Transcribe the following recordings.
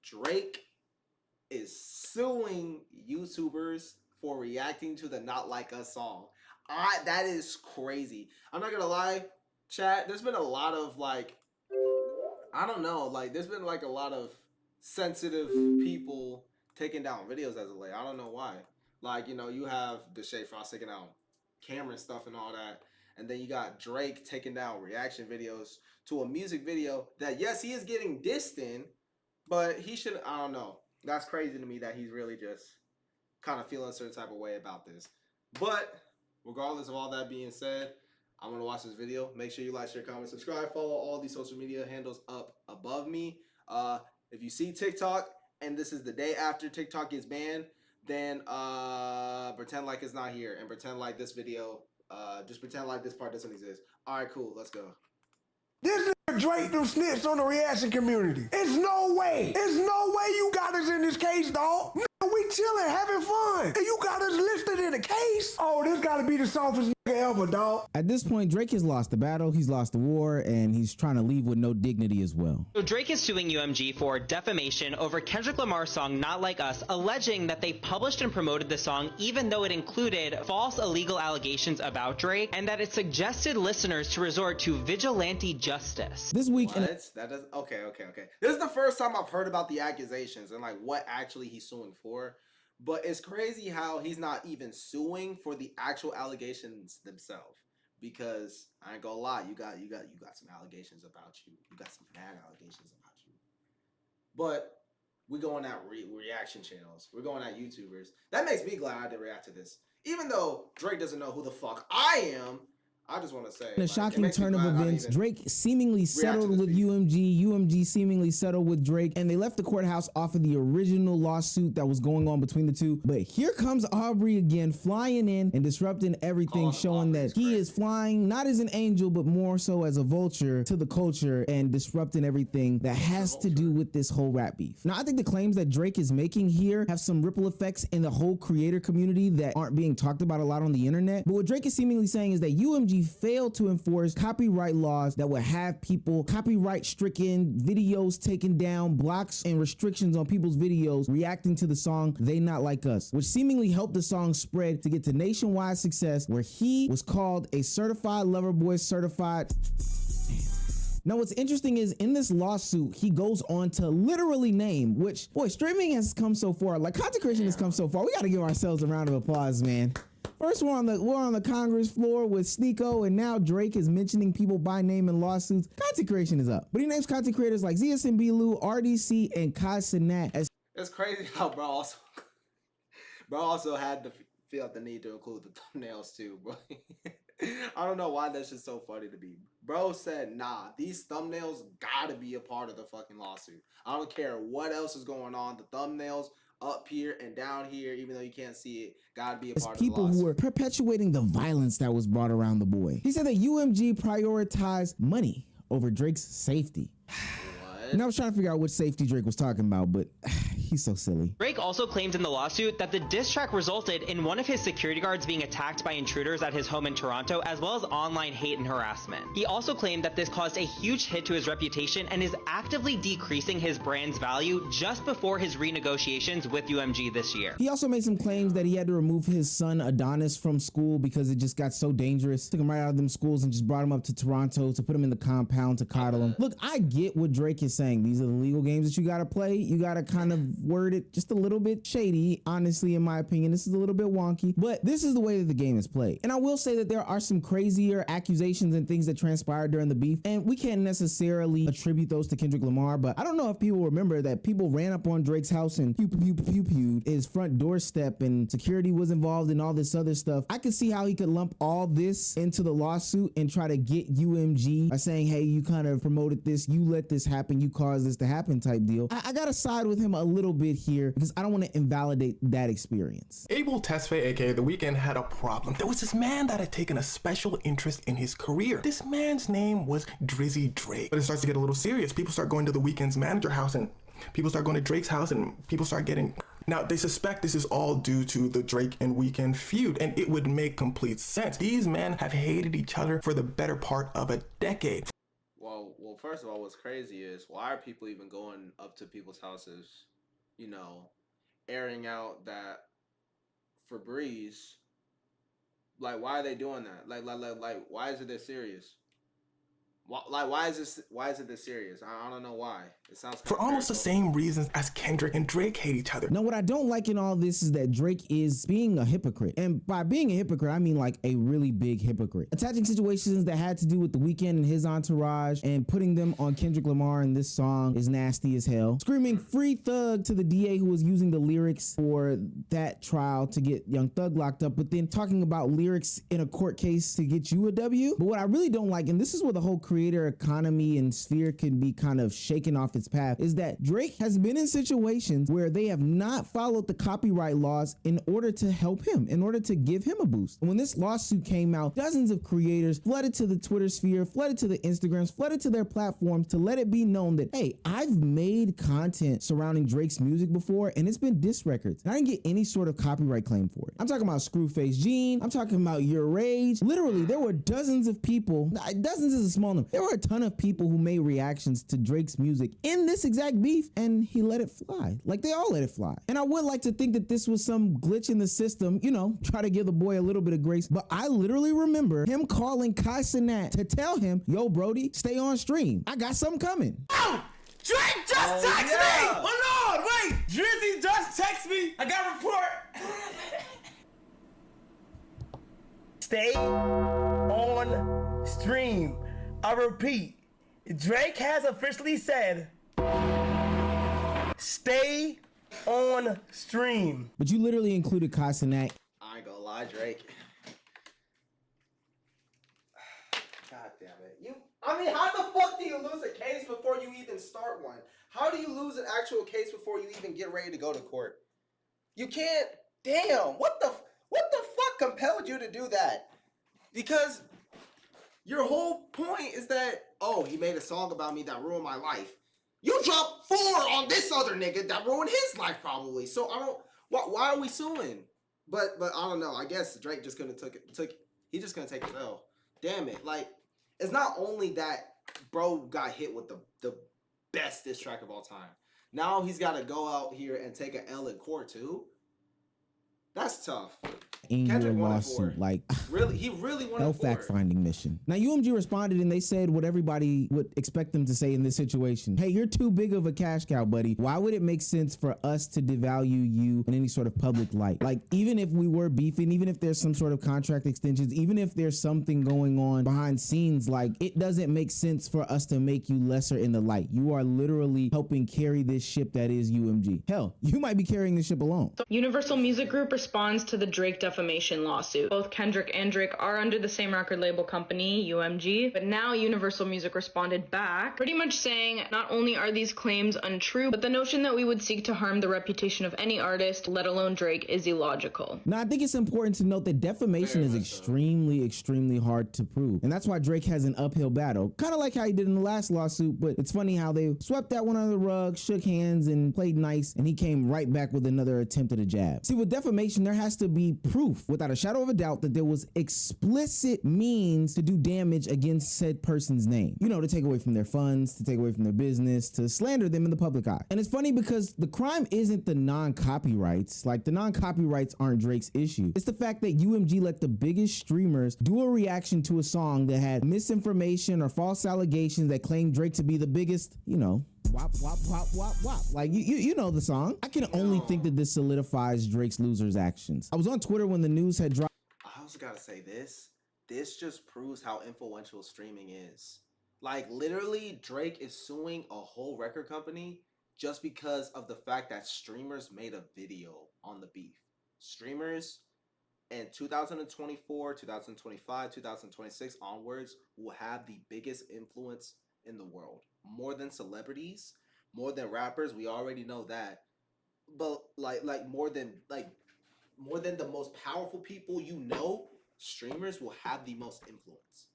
Drake is suing YouTubers for reacting to the Not Like Us song. That is crazy. I'm not gonna lie, chat, there's been a lot of like, I don't know, like there's been like a lot of sensitive people taking down videos as of late. I don't know why. Like, you know, you have Deshae Frost taking down Cameron stuff and all that. And then you got Drake taking down reaction videos to a music video that, yes, he is getting dissed in, but he should, I don't know. That's crazy to me that he's really just kind of feeling a certain type of way about this. But regardless of all that being said, I'm going to watch this video. Make sure you like, share, comment, subscribe, follow all these social media handles up above me. If you see TikTok and this is the day after TikTok gets banned, then pretend like it's not here and pretend like this video, just pretend like this part doesn't exist. All right, cool. Let's go. This nigga Drake done snitched on the reaction community. It's no way. It's no way you got us in this case, dog. We chilling, having fun. And you got us listed in a case? Oh, this gotta be the softest nigga ever, dog. At this point, Drake has lost the battle, he's lost the war, and he's trying to leave with no dignity as well. So Drake is suing UMG for defamation over Kendrick Lamar's song Not Like Us, alleging that they published and promoted the song even though it included false illegal allegations about Drake, and that it suggested listeners to resort to vigilante justice. This week, that does okay. This is the first time I've heard about the accusations and like what actually he's suing for. But it's crazy how he's not even suing for the actual allegations themselves. Because I ain't gonna lie, you got some allegations about you. You got some bad allegations about you. But we're going at reaction channels. We're going at YouTubers. That makes me glad I did react to this. Even though Drake doesn't know who the fuck I am, I just want to say, in a shocking turn of events, Drake seemingly settled with UMG, UMG seemingly settled with Drake, and they left the courthouse off of the original lawsuit that was going on between the two. But here comes Aubrey again, flying in and disrupting everything, showing that he is flying not as an angel, but more so as a vulture to the culture and disrupting everything that has to do with this whole rap beef. Now, I think the claims that Drake is making here have some ripple effects in the whole creator community that aren't being talked about a lot on the internet. But what Drake is seemingly saying is that UMG failed to enforce copyright laws that would have people copyright stricken, videos taken down, blocks and restrictions on people's videos reacting to the song They Not Like Us, which seemingly helped the song spread to get to nationwide success, where he was called a certified lover boy, certified. Now, what's interesting is in this lawsuit, he goes on to literally name, which, boy, streaming has come so far. Like, content creation has come so far. We got to give ourselves a round of applause, man. First, we're on the Congress floor with Sneeko, and now Drake is mentioning people by name in lawsuits. Content creation is up. But he names content creators like ZSMB, RDC, and Kai Cenat as. It's crazy how bro also had to feel the need to include the thumbnails too, bro. I don't know why that's just so funny to me. Bro said, nah, these thumbnails gotta be a part of the fucking lawsuit. I don't care what else is going on. The thumbnails up here and down here, even though you can't see it, gotta be a part of the people lawsuit. Who were perpetuating the violence that was brought around the boy. He said that UMG prioritized money over Drake's safety. And I was trying to figure out what safety Drake was talking about, but he's so silly. Drake also claimed in the lawsuit that the diss track resulted in one of his security guards being attacked by intruders at his home in Toronto, as well as online hate and harassment. He also claimed that this caused a huge hit to his reputation and is actively decreasing his brand's value just before his renegotiations with UMG this year. He also made some claims that he had to remove his son Adonis from school because it just got so dangerous. Took him right out of them schools and just brought him up to Toronto to put him in the compound to coddle him. Look, I get what Drake is saying. These are the legal games that you gotta play. You gotta kind of word it just a little bit shady. Honestly, in my opinion, this is a little bit wonky, but this is the way that the game is played. And I will say that there are some crazier accusations and things that transpired during the beef, and we can't necessarily attribute those to Kendrick Lamar, but I don't know if people remember that people ran up on Drake's house and pewed his front doorstep, and security was involved in all this other stuff. I could see how he could lump all this into the lawsuit and try to get UMG by saying, hey, you kind of promoted this, you let this happen, you caused this to happen type deal. I gotta side with him a little bit here because I don't want to invalidate that experience. Abel Tesfaye, aka The Weeknd, had a problem. There was this man that had taken a special interest in his career. This man's name was Drizzy Drake. But it starts to get a little serious. People start going to The Weeknd's manager house, and people start going to Drake's house, and people start getting... Now, they suspect this is all due to the Drake and Weeknd feud, and it would make complete sense. These men have hated each other for the better part of a decade. Well, Well, first of all, what's crazy is why are people even going up to people's houses, you know, airing out that Febreze? Like, why are they doing that? Like, why is it this serious? Why is this? Why is it this serious? I don't know why. It sounds kind For of almost the periscope. same reasons as Kendrick and Drake hate each other. Now, what I don't like in all this is that Drake is being a hypocrite. And by being a hypocrite, I mean like a really big hypocrite. Attaching situations that had to do with The Weeknd and his entourage and putting them on Kendrick Lamar in this song is nasty as hell. Screaming free Thug to the DA who was using the lyrics for that trial to get Young Thug locked up, but then talking about lyrics in a court case to get you a W. But what I really don't like, and this is where the whole creator economy and sphere can be kind of shaken off its path, is that Drake has been in situations where they have not followed the copyright laws in order to help him, in order to give him a boost. And when this lawsuit came out, dozens of creators flooded to the Twitter sphere, flooded to the Instagrams, flooded to their platforms to let it be known that, hey, I've made content surrounding Drake's music before and it's been diss records. And I didn't get any sort of copyright claim for it. I'm talking about Screwface Jean. I'm talking about Your Rage. Literally, there were dozens of people, dozens is a small number. There were a ton of people who made reactions to Drake's music in this exact beef, and he let it fly. Like, they all let it fly. And I would like to think that this was some glitch in the system, you know, try to give the boy a little bit of grace. But I literally remember him calling Kai Cenat to tell him, yo, Brody, stay on stream. I got something coming. Oh, Drake just texted me! Hold on, wait! Drizzy just texted me! I got a report! Stay on stream. I repeat, Drake has officially said, stay on stream. But you literally included Kai Cenat. I ain't gonna lie, Drake. God damn it. I mean, how the fuck do you lose a case before you even start one? How do you lose an actual case before you even get ready to go to court? You can't. Damn. What the fuck compelled you to do that? Because your whole point is that, oh, he made a song about me that ruined my life. You dropped 4 on this other nigga that ruined his life probably. So I don't. Why are we suing? But I don't know. I guess Drake just couldn't he just couldn't take the L. Damn it. Like, it's not only that bro got hit with the best diss track of all time. Now he's got to go out here and take an L in court too. That's tough. In Kendrick your wanted 4. lawsuit, like Really, he really wanted no 4. fact-finding mission. Now, UMG responded and they said what everybody would expect them to say in this situation. Hey, you're too big of a cash cow, buddy. Why would it make sense for us to devalue you in any sort of public light? Like, even if we were beefing, even if there's some sort of contract extensions, even if there's something going on behind scenes, like, it doesn't make sense for us to make you lesser in the light. You are literally helping carry this ship that is UMG. Hell, you might be carrying this ship alone. Universal Music Group responds to the Drake defamation lawsuit. Both Kendrick and Drake are under the same record label company, UMG, but now Universal Music responded back, pretty much saying not only are these claims untrue, but the notion that we would seek to harm the reputation of any artist, let alone Drake, is illogical. Now, I think it's important to note that defamation is extremely hard to prove. And that's why Drake has an uphill battle. Kind of like how he did in the last lawsuit, but it's funny how they swept that one under the rug, shook hands, and played nice, and he came right back with another attempt at a jab. See, with defamation, there has to be proof, without a shadow of a doubt, that there was explicit means to do damage against said person's name. You know, to take away from their funds, to take away from their business, to slander them in the public eye. And it's funny because the crime isn't the non-copyrights. Like, the non-copyrights aren't Drake's issue. It's the fact that UMG let the biggest streamers do a reaction to a song that had misinformation or false allegations that claimed Drake to be the biggest, you know, wop, wop, wop, wop, wop. Like, you know the song. I can only think that this solidifies Drake's losers' actions. I was on Twitter when the news had dropped. I also gotta say this just proves how influential streaming is. Like, literally, Drake is suing a whole record company just because of the fact that streamers made a video on the beef. Streamers in 2024, 2025, 2026 onwards will have the biggest influence in the world. More than celebrities, more than rappers, we already know that. But more than the most powerful people you know, streamers will have the most influence.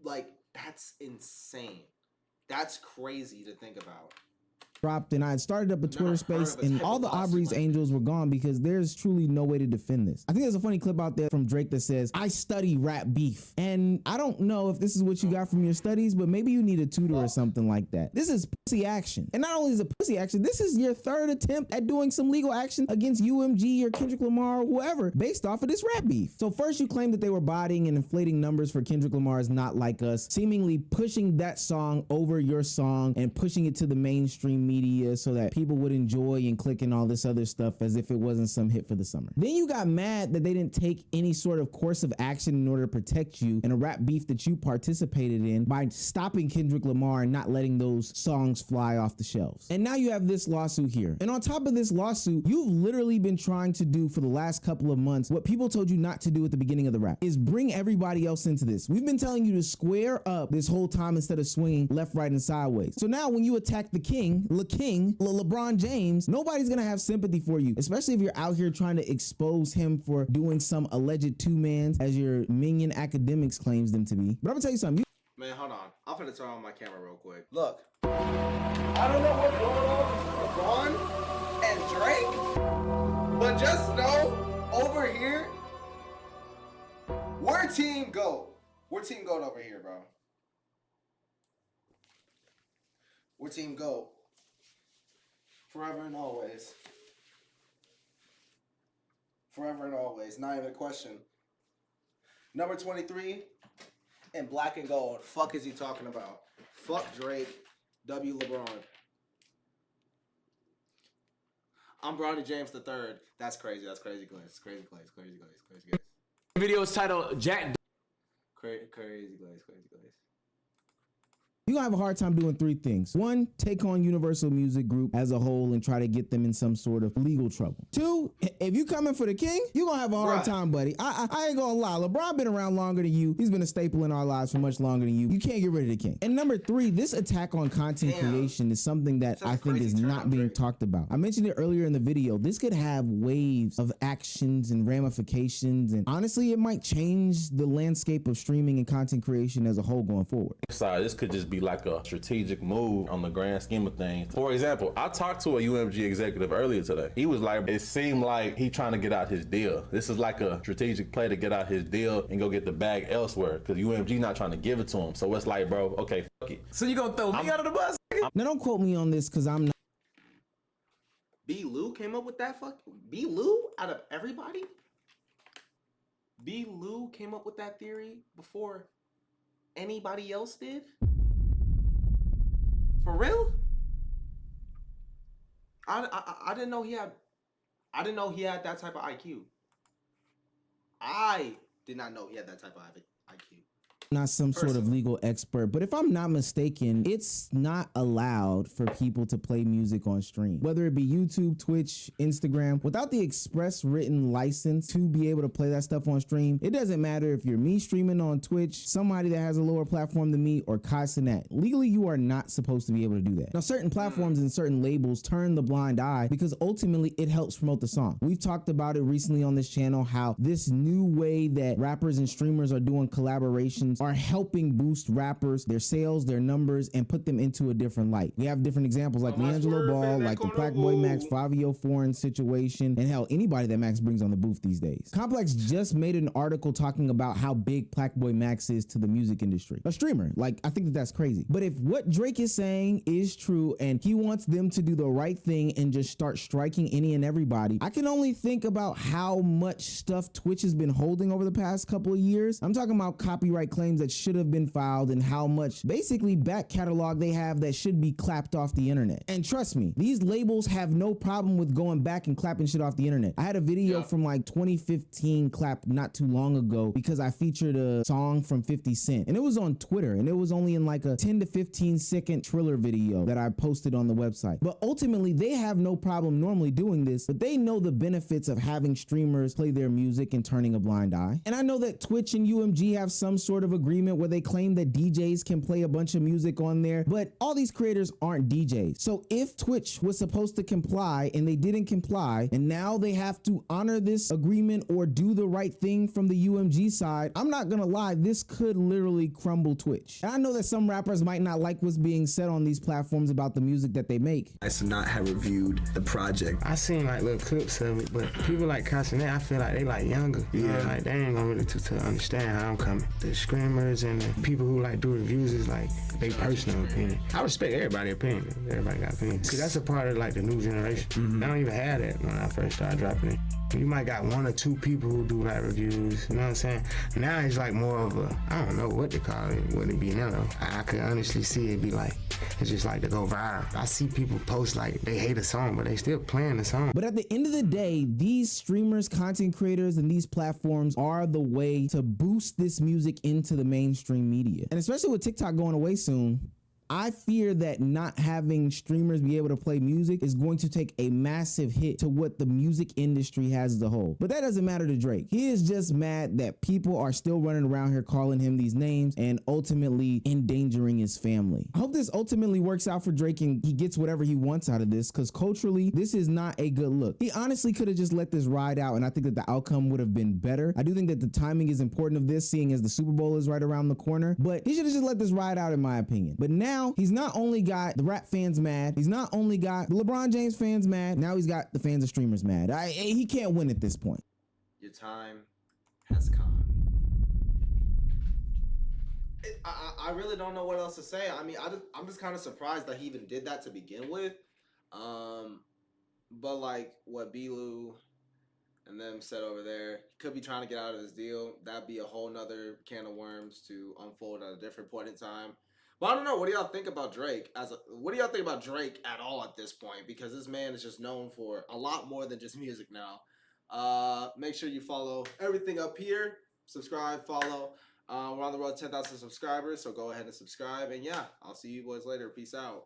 Like, that's insane. That's crazy to think about. dropped, and I had started up a Twitter space, of a and type all of the lawsuit Aubrey's like angels were gone because there's truly no way to defend this. I think there's a funny clip out there from Drake that says, "I study rap beef." And I don't know if this is what you got from your studies, but maybe you need a tutor or something like that. This is pussy action. And not only is it pussy action, this is your third attempt at doing some legal action against UMG or Kendrick Lamar or whoever based off of this rap beef. So first you claim that they were bodying and inflating numbers for Kendrick Lamar's Not Like Us, seemingly pushing that song over your song and pushing it to the mainstream media so that people would enjoy and click and all this other stuff as if it wasn't some hit for the summer. Then you got mad that they didn't take any sort of course of action in order to protect you in a rap beef that you participated in by stopping Kendrick Lamar and not letting those songs fly off the shelves. And now you have this lawsuit here. And on top of this lawsuit, you've literally been trying to do for the last couple of months what people told you not to do at the beginning of the rap, is bring everybody else into this. We've been telling you to square up this whole time instead of swinging left, right, and sideways. So now when you attack the king, LeBron James, nobody's gonna have sympathy for you, especially if you're out here trying to expose him for doing some alleged two-mans as your minion academics claims them to be. But I'm gonna tell you something. Man, hold on. I'm finna turn on my camera real quick. Look. I don't know what's going on with LeBron and Drake, but just know, over here, we're Team GOAT. We're Team GOAT over here, bro. We're Team GOAT. Forever and always. Forever and always. Not even a question. Number 23 in black and gold. Fuck is he talking about? Fuck Drake. W LeBron. I'm Bronny James the third. That's crazy. That's crazy, Glaze. Crazy, Glaze. Crazy, Glaze. Crazy, Glaze. Video is titled Jack. Crazy, Glaze. Crazy, Glaze. You're gonna have a hard time doing three things. One, take on Universal Music Group as a whole and try to get them in some sort of legal trouble. Two, if you coming for the king, you're gonna have a hard time, buddy. I ain't gonna lie. LeBron been around longer than you. He's been a staple in our lives for much longer than you. You can't get rid of the king. And number three, this attack on content creation is something that I think is not being talked about. I mentioned it earlier in the video. This could have waves of actions and ramifications, and honestly, it might change the landscape of streaming and content creation as a whole going forward. Sorry, this could just be like a strategic move on the grand scheme of things. For example, I talked to a UMG executive earlier today. He was like, it seemed like he trying to get out his deal. This is like a strategic play to get out his deal and go get the bag elsewhere because UMG not trying to give it to him. So it's like, bro, okay, fuck it. So you gonna throw me out of the bus? Now don't quote me on this because I'm not. B. Lou came up with that B. Lou out of everybody? B. Lou came up with that theory before anybody else did? For real? I didn't know he had. I didn't know he had that type of IQ. I did not know he had that type of IQ. Not some sort of legal expert, but if I'm not mistaken, it's not allowed for people to play music on stream, whether it be YouTube, Twitch, Instagram, without the express written license to be able to play that stuff on stream. It doesn't matter if you're me streaming on Twitch, somebody that has a lower platform than me, or Kai Cenat. Legally, you are not supposed to be able to do that. Now, certain platforms and certain labels turn the blind eye because ultimately it helps promote the song. We've talked about it recently on this channel, how this new way that rappers and streamers are doing collaborations are helping boost rappers, their sales, their numbers, and put them into a different light. We have different examples like LiAngelo Ball, like the Blackboy Max, Fabio Foreign situation, and hell, anybody that Max brings on the booth these days. Complex just made an article talking about how big Blackboy Max is to the music industry. A streamer, like, I think that that's crazy. But if what Drake is saying is true and he wants them to do the right thing and just start striking any and everybody, I can only think about how much stuff Twitch has been holding over the past couple of years. I'm talking about copyright claims that should have been filed and how much basically back catalog they have that should be clapped off the internet. And trust me, these labels have no problem with going back and clapping shit off the internet. I had a video from like 2015 clapped not too long ago because I featured a song from 50 Cent and it was on Twitter and it was only in like a 10 to 15 second Triller video that I posted on the website. But ultimately they have no problem normally doing this, but they know the benefits of having streamers play their music and turning a blind eye. And I know that Twitch and UMG have some sort of agreement where they claim that DJs can play a bunch of music on there, but all these creators aren't DJs. So if Twitch was supposed to comply and they didn't comply, and now they have to honor this agreement or do the right thing from the UMG side, I'm not gonna lie, this could literally crumble Twitch. And I know that some rappers might not like what's being said on these platforms about the music that they make. I to not have reviewed the project. I seen like little clips of it, but people like Castanet, I feel like they like younger. Yeah. Like they ain't gonna really to understand how I'm coming. The screamers and the people who like do reviews is like they personal opinion. I respect everybody's opinion. Everybody got opinions. See, that's a part of like the new generation. I don't even have that when I first started dropping it. You might got one or two people who do like reviews, you know what I'm saying? Now it's like more of a, I don't know what to call it, what it be now. I could honestly see it be like, it's just like to go viral. I see people post like they hate a song, but they still playing the song. But at the end of the day, these streamers, content creators, and these platforms are the way to boost this music into the mainstream media. And especially with TikTok going away soon, I fear that not having streamers be able to play music is going to take a massive hit to what the music industry has as a whole. But that doesn't matter to Drake. He is just mad that people are still running around here calling him these names and ultimately endangering his family. I hope this ultimately works out for Drake and he gets whatever he wants out of this, because culturally, this is not a good look. He honestly could have just let this ride out, and I think that the outcome would have been better. I do think that the timing is important of this, seeing as the Super Bowl is right around the corner, but he should have just let this ride out, in my opinion. But now he's not only got the rap fans mad, he's not only got the LeBron James fans mad, now he's got the fans of streamers mad. He can't win at this point. Your time has come. I really don't know what else to say. I mean, I'm just kind of surprised that he even did that to begin with. But like what Bilu and them said over there, he could be trying to get out of this deal. That'd be a whole nother can of worms to unfold at a different point in time. But I don't know. What do y'all think about Drake? What do y'all think about Drake at all at this point? Because this man is just known for a lot more than just music now. Make sure you follow everything up here. Subscribe, follow. We're on the road to 10,000 subscribers, so go ahead and subscribe. And yeah, I'll see you boys later. Peace out.